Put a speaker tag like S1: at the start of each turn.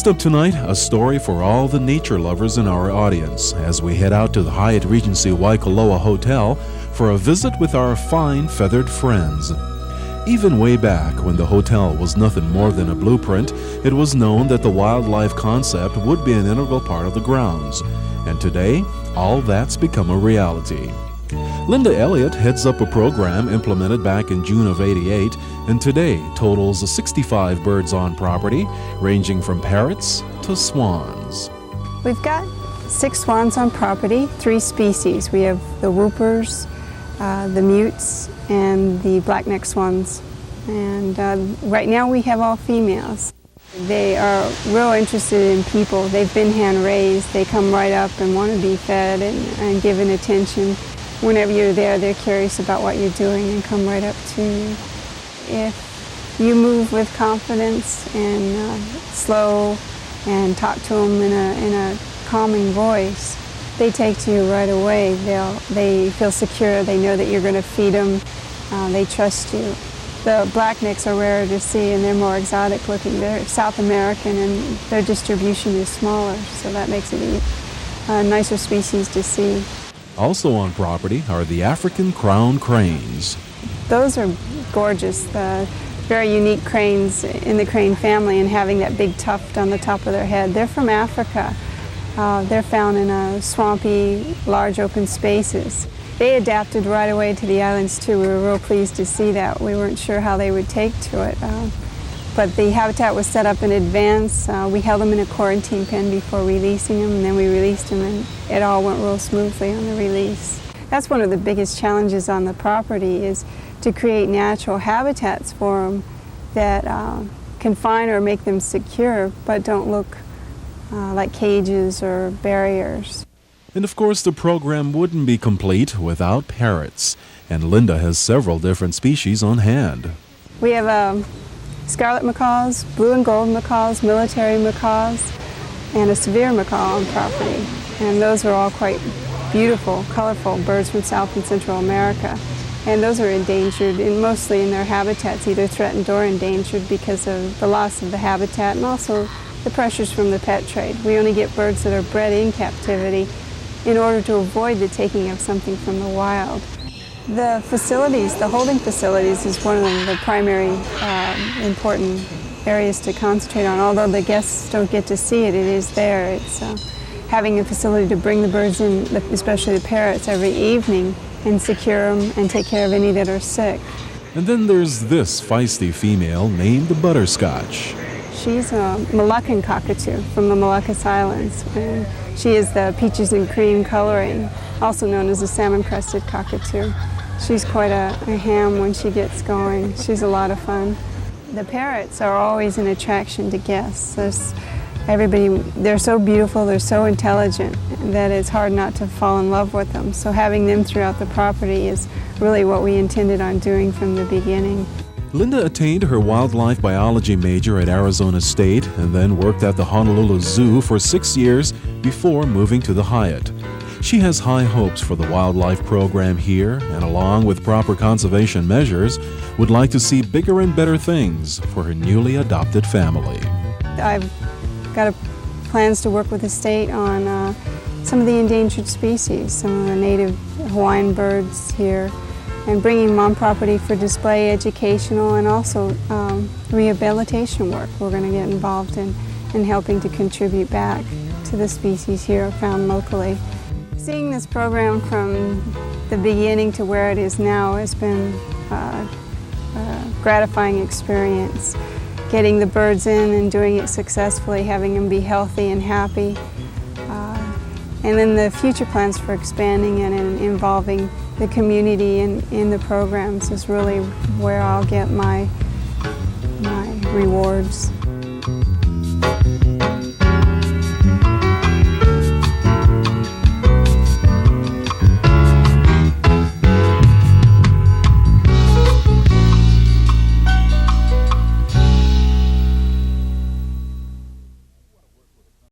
S1: Next up tonight, a story for all the nature lovers in our audience as we head out to the Hyatt Regency Waikoloa Hotel for a visit with our fine feathered friends. Even way back when the hotel was nothing more than a blueprint, it was known that the wildlife concept would be an integral part of the grounds. And today, all that's become a reality. Linda Elliott heads up a program implemented back in June of '88, and today totals 65 birds on property, ranging from parrots to swans.
S2: We've got 6 swans on property, 3 species. We have the whoopers, the mutes, and the black-necked swans. And right now we have all females. They are real interested in people. They've been hand-raised. They come right up and want to be fed and given attention. Whenever you're there, they're curious about what you're doing and come right up to you. If you move with confidence and slow and talk to them in a calming voice, they take to you right away. They feel secure. They know that you're going to feed them. They trust you. The blacknecks are rarer to see, and they're more exotic looking. They're South American, and their distribution is smaller, so that makes it a nicer species to see.
S1: Also on property are the African crown cranes.
S2: Those are gorgeous. Very unique cranes in the crane family, and having that big tuft on the top of their head. They're from Africa. They're found in swampy, large open spaces. They adapted right away to the islands too. We were real pleased to see that. We weren't sure how they would take to it. But the habitat was set up in advance. We held them in a quarantine pen before releasing them, and then we released them, and it all went real smoothly on the release. That's one of the biggest challenges on the property, is to create natural habitats for them that confine or make them secure, but don't look like cages or barriers.
S1: And of course, the program wouldn't be complete without parrots, and Linda has several different species on hand.
S2: We have scarlet macaws, blue and gold macaws, military macaws, and a severe macaw on property. And those are all quite beautiful, colorful birds from South and Central America. And those are endangered, mostly in their habitats, either threatened or endangered because of the loss of the habitat and also the pressures from the pet trade. We only get birds that are bred in captivity in order to avoid the taking of something from the wild. The facilities, the holding facilities, is one of the primary important areas to concentrate on. Although the guests don't get to see it, it is there. It's having a facility to bring the birds in, especially the parrots, every evening and secure them and take care of any that are sick.
S1: And then there's this feisty female named Butterscotch.
S2: She's a Moluccan cockatoo from the Moluccas Islands. And she is the peaches and cream coloring, also known as a salmon-crested cockatoo. She's quite a ham when she gets going. She's a lot of fun. The parrots are always an attraction to guests. They're so beautiful, they're so intelligent that it's hard not to fall in love with them. So having them throughout the property is really what we intended on doing from the beginning.
S1: Linda attained her wildlife biology major at Arizona State and then worked at the Honolulu Zoo for 6 years before moving to the Hyatt. She has high hopes for the wildlife program here, and along with proper conservation measures, would like to see bigger and better things for her newly adopted family.
S2: I've got plans to work with the state on some of the endangered species, some of the native Hawaiian birds here, and bringing them on property for display, educational, and also rehabilitation work. We're going to get involved in helping to contribute back to the species here found locally. Seeing this program from the beginning to where it is now has been a gratifying experience. Getting the birds in and doing it successfully, having them be healthy and happy. And then the future plans for expanding it and involving the community in the programs is really where I'll get my rewards.